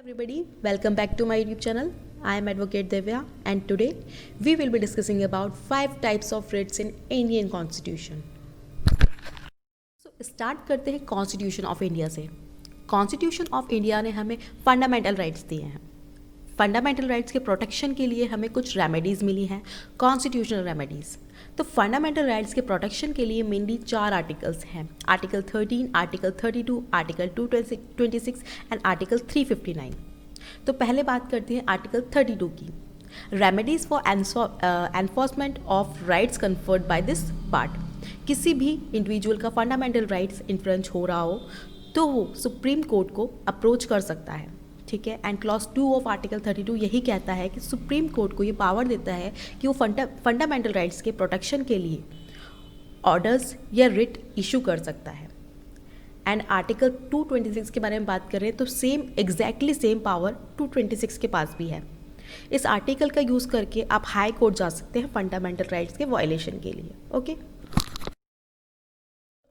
everybody, welcome back to my YouTube channel. I am Advocate Devya and today we will be discussing about 5 types of writs in Indian Constitution. So start करते हैं Constitution of India से. Constitution of India ने हमें fundamental rights दिए हैं. Fundamental rights के protection के लिए हमें कुछ रेमेडीज़ मिली हैं, कॉन्स्टिट्यूशनल रेमेडीज़. तो फंडामेंटल राइट्स के प्रोटेक्शन के लिए मेनली 4 आर्टिकल्स हैं. Article 13, article 32, article 226 and article 359. तो पहले बात करते हैं आर्टिकल 32 की. Remedies for enforcement of rights conferred by this part. किसी भी इंडिविजुअल का फंडामेंटल राइट्स इन्फ्रेंच हो रहा हो तो वो सुप्रीम कोर्ट को अप्रोच कर सकता है. ठीक है. एंड क्लॉज 2 ऑफ आर्टिकल 32 यही कहता है कि सुप्रीम कोर्ट को ये पावर देता है कि वो फंडामेंटल राइट्स के प्रोटेक्शन के लिए ऑर्डर्स या रिट इशू कर सकता है. एंड आर्टिकल 226 के बारे में बात करें तो एग्जैक्टली सेम पावर 226 के पास भी है. इस आर्टिकल का यूज़ करके आप हाई कोर्ट जा सकते हैं फंडामेंटल राइट्स के वायलेशन के लिए. ओके.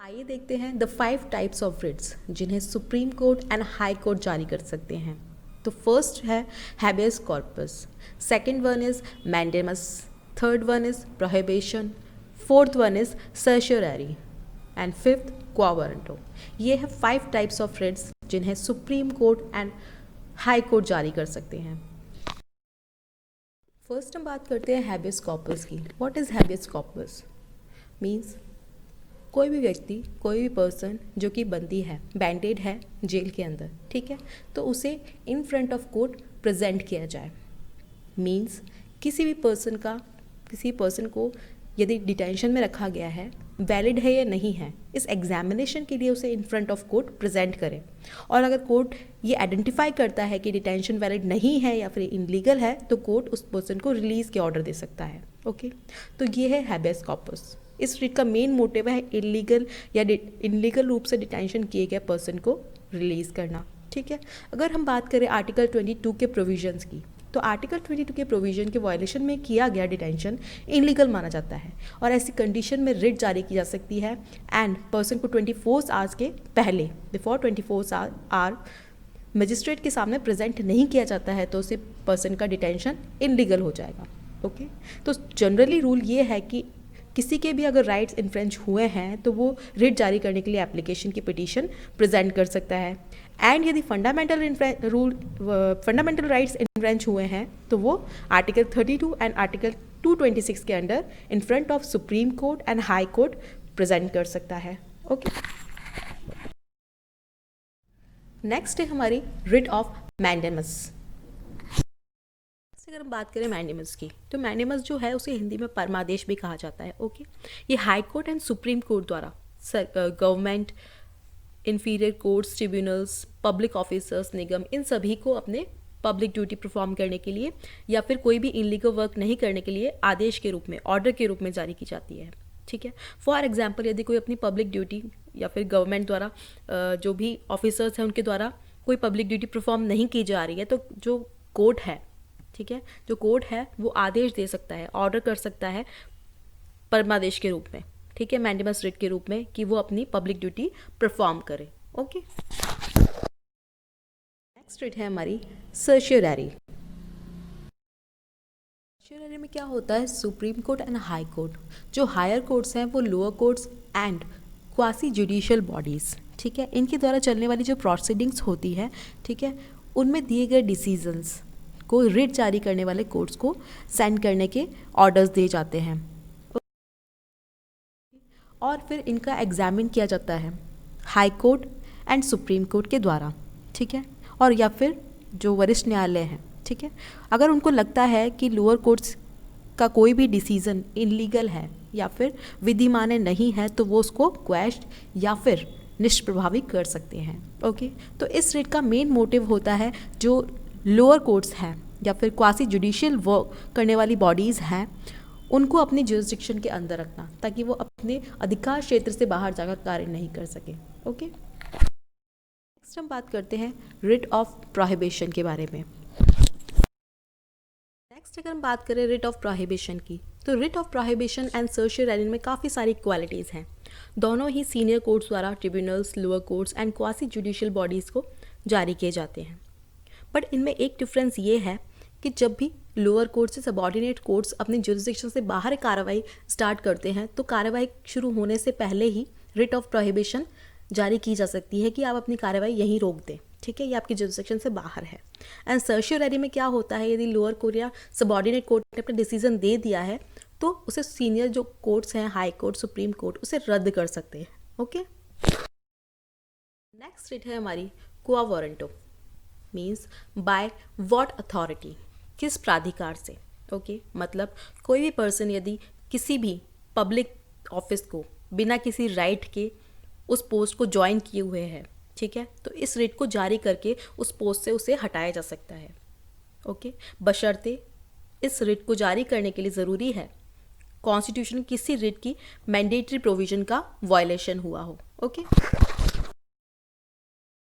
आइए देखते हैं द 5 टाइप्स ऑफ रिट्स जिन्हें supreme court and high court जारी कर सकते हैं. तो फर्स्ट है habeas corpus, second one is mandamus, third one is prohibition, fourth one is सर्शियरी and fifth क्वा वारंटो. ये है 5 टाइप्स ऑफ रिट्स जिन्हें supreme court and high court जारी कर सकते हैं. फर्स्ट हम बात करते हैं हैबियस कॉर्पस की. What is habeas corpus? Means कोई भी व्यक्ति, कोई भी पर्सन जो कि बंदी है, बैंडेड है जेल के अंदर, ठीक है, तो उसे in front of court present किया जाए. मीन्स किसी पर्सन को यदि डिटेंशन में रखा गया है, वैलिड है या नहीं है, इस एग्जामिनेशन के लिए उसे in front of court present करें. और अगर कोर्ट ये आइडेंटिफाई करता है कि डिटेंशन वैलिड नहीं है या फिर इनलीगल है तो कोर्ट उस पर्सन को रिलीज़ के ऑर्डर दे सकता है. ओके. तो ये है हैबियस कॉर्पस. इस रिट का मेन मोटिव है इनलीगल रूप से डिटेंशन किए गए पर्सन को रिलीज़ करना. ठीक है. अगर हम बात करें आर्टिकल 22 के प्रोविजंस की, तो आर्टिकल 22 के प्रोविजन के वायलेशन में किया गया डिटेंशन इनलीगल माना जाता है और ऐसी कंडीशन में रिट जारी की जा सकती है. एंड पर्सन को 24 आवर्स के पहले, बिफोर 24 आवर मजिस्ट्रेट के सामने प्रेजेंट नहीं किया जाता है तो उसे पर्सन का डिटेंशन इनलीगल हो जाएगा. ओके. तो जनरली रूल ये है कि किसी के भी अगर राइट्स इन्फ्रेंच हुए हैं तो वो रिट जारी करने के लिए एप्लीकेशन की पिटीशन प्रेजेंट कर सकता है. एंड यदि फंडामेंटल राइट्स इन्फ्रेंच हुए हैं तो वो आर्टिकल 32 एंड आर्टिकल 226 के under in front of supreme court and high court present कर सकता है. ओके. नेक्स्ट है हमारी रिट ऑफ मैंडेमस. अगर हम बात करें मैंडेमस की, तो मैंडेमस जो है उसे हिंदी में परमादेश भी कहा जाता है. ओके. ये high court and supreme court द्वारा government, inferior courts, tribunals, public officers, निगम, इन सभी को अपने पब्लिक ड्यूटी परफॉर्म करने के लिए या फिर कोई भी इनलीगल वर्क नहीं करने के लिए आदेश के रूप में, ऑर्डर के रूप में जारी की जाती है. ठीक है. फॉर एग्जाम्पल, यदि कोई अपनी पब्लिक ड्यूटी या फिर गवर्नमेंट द्वारा जो भी ऑफिसर्स हैं उनके द्वारा कोई पब्लिक ड्यूटी परफॉर्म नहीं की जा रही है तो जो कोर्ट है, ठीक है, जो कोर्ट है वो आदेश दे सकता है, ऑर्डर कर सकता है परमादेश के रूप में, ठीक है, मैंडेमस रिट के रूप में, कि वो अपनी पब्लिक ड्यूटी परफॉर्म करे. ओके. नेक्स्ट रिट है हमारी सर्शियरी. सर्शियरी में क्या होता है? Supreme court and high court, जो हायर कोर्ट्स हैं वो lower courts and quasi judicial bodies, ठीक है, इनके द्वारा चलने वाली जो प्रोसीडिंग्स होती है, ठीक है, उनमें दिए गए डिसीजंस को रिट जारी करने वाले कोर्ट्स को सेंड करने के ऑर्डर्स दिए जाते हैं और फिर इनका एग्जामिन किया जाता है high court and supreme court के द्वारा. ठीक है. और या फिर जो वरिष्ठ न्यायालय हैं, ठीक है, अगर उनको लगता है कि लोअर कोर्ट्स का कोई भी डिसीज़न इनलीगल है या फिर विधिमान्य नहीं है तो वो उसको क्वेश्चन या फिर निष्प्रभावी कर सकते हैं. ओके. तो इस रिट का मेन मोटिव होता है जो लोअर कोर्ट्स हैं या फिर क्वासी जुडिशियल वर्क करने वाली बॉडीज़ हैं उनको अपनी ज्यूरिसडिक्शन के अंदर रखना ताकि वो अपने अधिकार क्षेत्र से बाहर जाकर कार्य नहीं कर सके. ओके. नेक्स्ट हम बात करते हैं रिट ऑफ प्रोहिबिशन के बारे में. नेक्स्ट अगर हम बात करें रिट ऑफ प्रोहिबिशन की, तो रिट ऑफ प्रोहिबिशन एंड सर्शियरी में काफ़ी सारी क्वालिटीज़ हैं. दोनों ही सीनियर कोर्ट्स द्वारा tribunals, lower courts and quasi judicial bodies को जारी किए जाते हैं. बट इनमें एक डिफरेंस ये है कि जब भी लोअर कोर्ट से सबऑर्डिनेट कोर्ट्स अपनी जुरिसडिक्शन से बाहर कार्रवाई स्टार्ट करते हैं तो कार्रवाई शुरू होने से पहले ही रिट ऑफ प्रोहिबिशन जारी की जा सकती है कि आप अपनी कार्रवाई यहीं रोक दें, ठीक है, ये आपकी जुरिसडिक्शन से बाहर है। एंड सर्शियरी में क्या होता है, यदि लोअर कोर्ट या सबऑर्डिनेट कोर्ट ने अपना डिसीजन दे दिया है तो उसे सीनियर जो कोर्ट्स हैं, हाई कोर्ट, सुप्रीम कोर्ट, उसे रद्द कर सकते हैं। ओके, नेक्स्ट रिट है हमारी क्वा warranto, means by what authority, किस प्राधिकार से। ओके, मतलब कोई भी पर्सन यदि किसी भी पब्लिक ऑफिस को बिना किसी राइट के उस पोस्ट को ज्वाइन किए हुए है, ठीक है, तो इस रिट को जारी करके उस पोस्ट से उसे हटाया जा सकता है। ओके, बशर्ते इस रिट को जारी करने के लिए ज़रूरी है कॉन्स्टिट्यूशन किसी रिट की मैंडेटरी प्रोविजन का वायलेशन हुआ हो। Okay,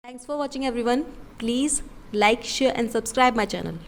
thanks for watching everyone, please like, share and subscribe my channel.